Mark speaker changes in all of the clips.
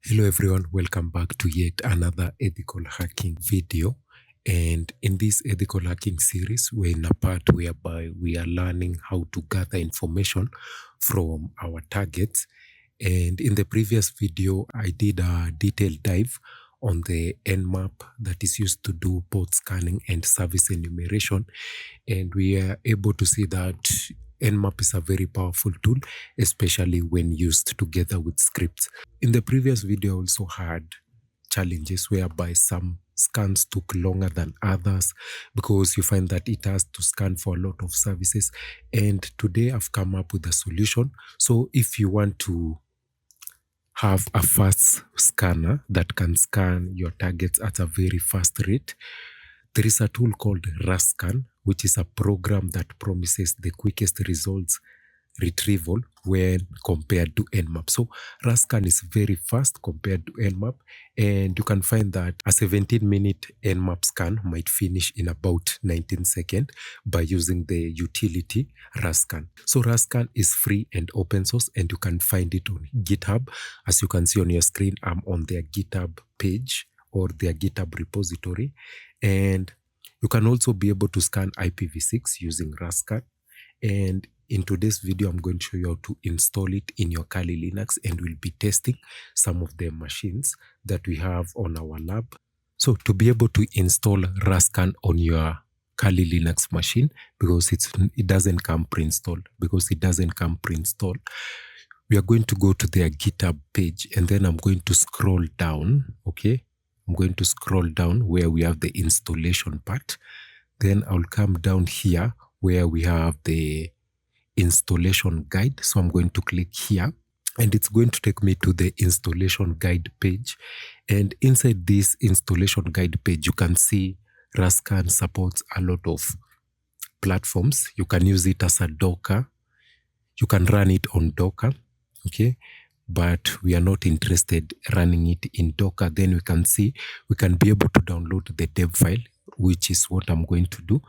Speaker 1: Hello everyone, welcome back to yet another ethical hacking video. And in this ethical hacking series, we're in a part whereby we are learning how to gather information from our targets. And in the previous video, I did a detailed dive on the Nmap that is used to do both scanning and service enumeration. And we are able to see that Nmap is a very powerful tool, especially when used together with scripts. In the previous video, I also had challenges whereby some scans took longer than others because you find that it has to scan for a lot of services. And today I've come up with a solution. So if you want to have a fast scanner that can scan your targets at a very fast rate, there is a tool called RustScan, which is a program that promises the quickest results retrieval when compared to Nmap. So RustScan is very fast compared to Nmap, and you can find that a 17-minute Nmap scan might finish in about 19 seconds by using the utility RustScan. So RustScan is free and open source, and you can find it on GitHub. As you can see on your screen, I'm on their GitHub page or their GitHub repository, and you can also be able to scan IPv6 using RustScan. And in today's video, I'm going to show you how to install it in your Kali Linux, and we'll be testing some of the machines that we have on our lab. So to be able to install RustScan on your Kali Linux machine, because it doesn't come pre-installed, we are going to go to their GitHub page, and then I'm going to scroll down, okay? I'm going to scroll down where we have the installation part. Then I'll come down here where we have the installation guide. So I'm going to click here, and it's going to take me to the installation guide page. And inside this installation guide page, you can see RustScan supports a lot of platforms. You can use it as a Docker. You can run it on Docker, okay? But we are not interested running it in Docker. Then we can see we can be able to download the dev file, which is what I'm going to do.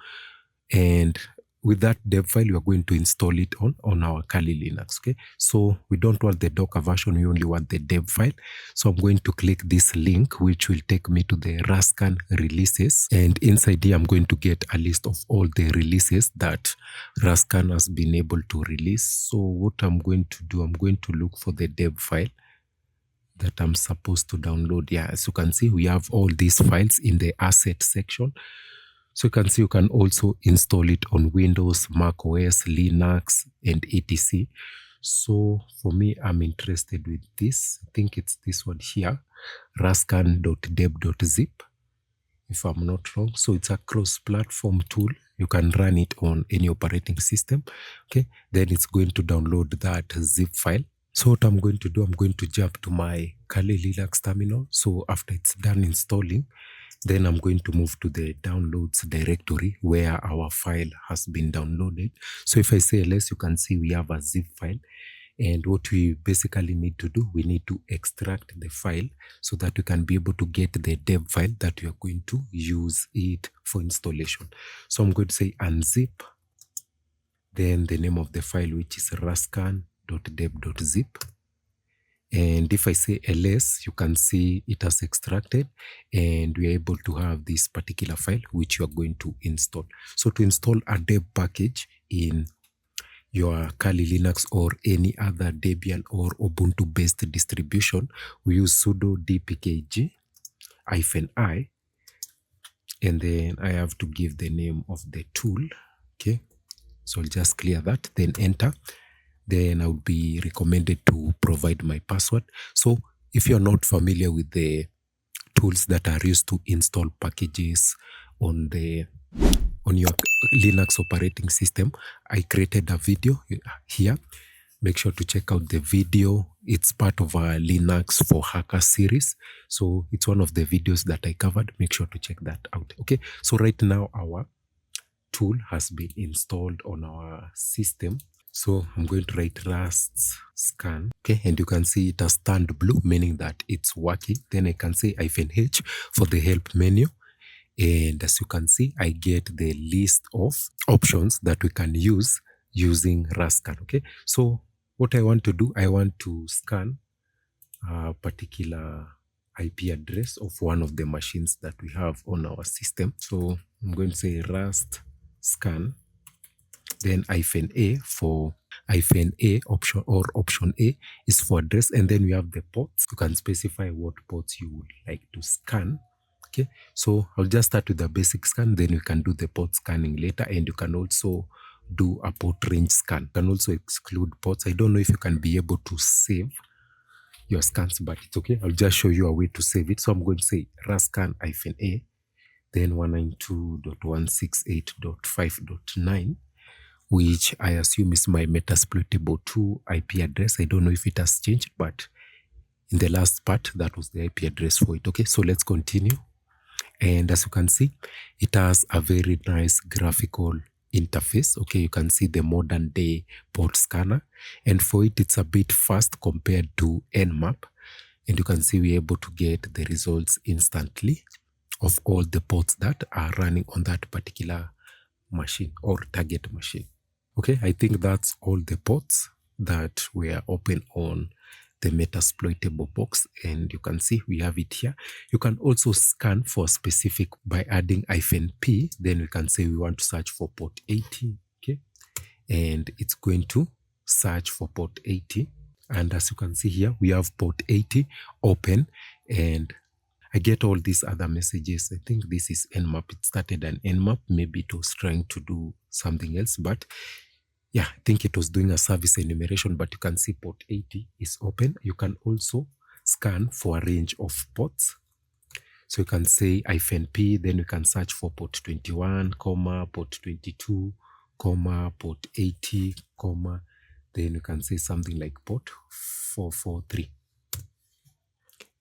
Speaker 1: And with that dev file, we are going to install it on our Kali Linux, okay? So we don't want the Docker version, we only want the dev file. So I'm going to click this link, which will take me to the RustScan releases. And inside here, I'm going to get a list of all the releases that RustScan has been able to release. So what I'm going to do, I'm going to look for the dev file that I'm supposed to download. Yeah, as you can see, we have all these files in the asset section. So you can see you can also install it on Windows, Mac OS, Linux, and etc. So for me, I'm interested with this. I think it's this one here, rustscan.deb.zip, if I'm not wrong. So it's a cross-platform tool. You can run it on any operating system. Okay, then it's going to download that zip file. So what I'm going to do, I'm going to jump to my Kali Linux terminal. So after it's done installing, then I'm going to move to the downloads directory where our file has been downloaded. So if I say ls, you can see we have a zip file. And what we basically need to do, we need to extract the file so that we can be able to get the dev file that we are going to use it for installation. So I'm going to say unzip, then the name of the file, which is rustscan.deb.zip. And if I say ls, you can see it has extracted, and we are able to have this particular file which you are going to install. So to install a deb package in your Kali Linux or any other Debian or Ubuntu based distribution, we use sudo dpkg-i, and then I have to give the name of the tool. Okay, so I'll just clear that, then enter. Then I would be recommended to provide my password. So if you're not familiar with the tools that are used to install packages on your Linux operating system, I created a video here. Make sure to check out the video. It's part of our Linux for Hackers series. So it's one of the videos that I covered. Make sure to check that out. Okay, so right now our tool has been installed on our system. So I'm going to write RustScan, okay, and you can see it has turned blue, meaning that it's working. Then I can say -h for the help menu. And as you can see, I get the list of options that we can use using RustScan, okay? So what I want to do, I want to scan a particular IP address of one of the machines that we have on our system. So I'm going to say RustScan, then -A for -A option, or option A is for address, and then we have the ports. You can specify what ports you would like to scan. Okay, so I'll just start with the basic scan, then we can do the port scanning later, and you can also do a port range scan. You can also exclude ports. I don't know if you can be able to save your scans, but it's okay. I'll just show you a way to save it. So I'm going to say RustScan -A, then 192.168.5.9, which I assume is my Metasploitable 2 IP address. I don't know if it has changed, but in the last part, that was the IP address for it. Okay, so let's continue. And as you can see, it has a very nice graphical interface. Okay, you can see the modern day port scanner, and for it, it's a bit fast compared to Nmap. And you can see we're able to get the results instantly of all the ports that are running on that particular machine or target machine. Okay, I think that's all the ports that were open on the Metasploitable box, and you can see we have it here. You can also scan for specific by adding -P. Then we can say we want to search for port 80. Okay, and it's going to search for port 80. And as you can see here, we have port 80 open, and I get all these other messages. I think this is Nmap. It started an Nmap. Maybe it was trying to do something else, but yeah, I think it was doing a service enumeration, but you can see port 80 is open. You can also scan for a range of ports. So you can say -P, then you can search for port 21, port 22, port 80, then you can say something like port 443.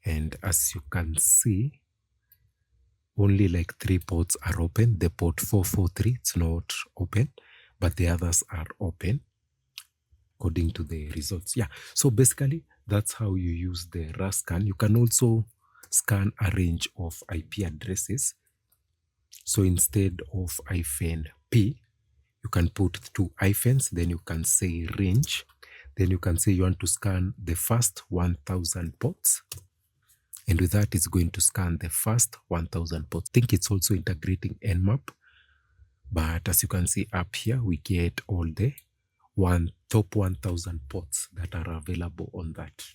Speaker 1: And as you can see, only like 3 ports are open. The port 443, it's not open, but the others are open according to the results. Yeah, so basically that's how you use the RustScan. You can also scan a range of IP addresses. So instead of -P, you can put 2 hyphens, then you can say range, then you can say you want to scan the first 1000 ports. And with that, it's going to scan the first 1000 ports. I think it's also integrating Nmap. But as you can see up here, we get all the top 1000 ports that are available on that.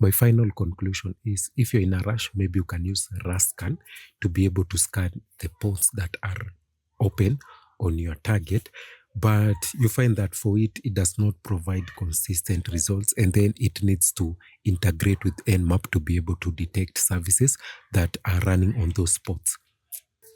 Speaker 1: My final conclusion is, if you're in a rush, maybe you can use RustScan to be able to scan the ports that are open on your target. But you find that for it, it does not provide consistent results, and then it needs to integrate with Nmap to be able to detect services that are running on those ports.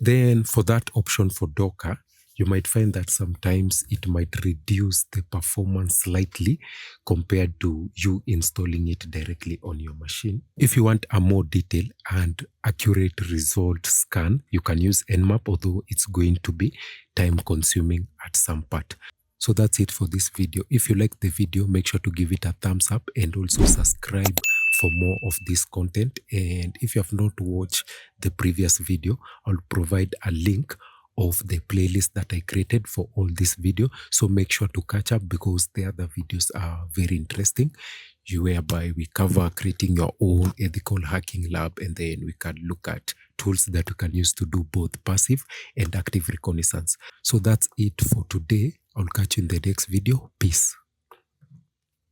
Speaker 1: Then for that option for Docker, you might find that sometimes it might reduce the performance slightly compared to you installing it directly on your machine. If you want a more detailed and accurate result scan, you can use Nmap, although it's going to be time consuming at some part. So that's it for this video. If you like the video, make sure to give it a thumbs up and also subscribe for more of this content. And if you have not watched the previous video, I'll provide a link of the playlist that I created for all this video. So make sure to catch up, because the other videos are very interesting, whereby we cover creating your own ethical hacking lab, and then we can look at tools that you can use to do both passive and active reconnaissance. So that's it for today. I'll catch you in the next video. Peace.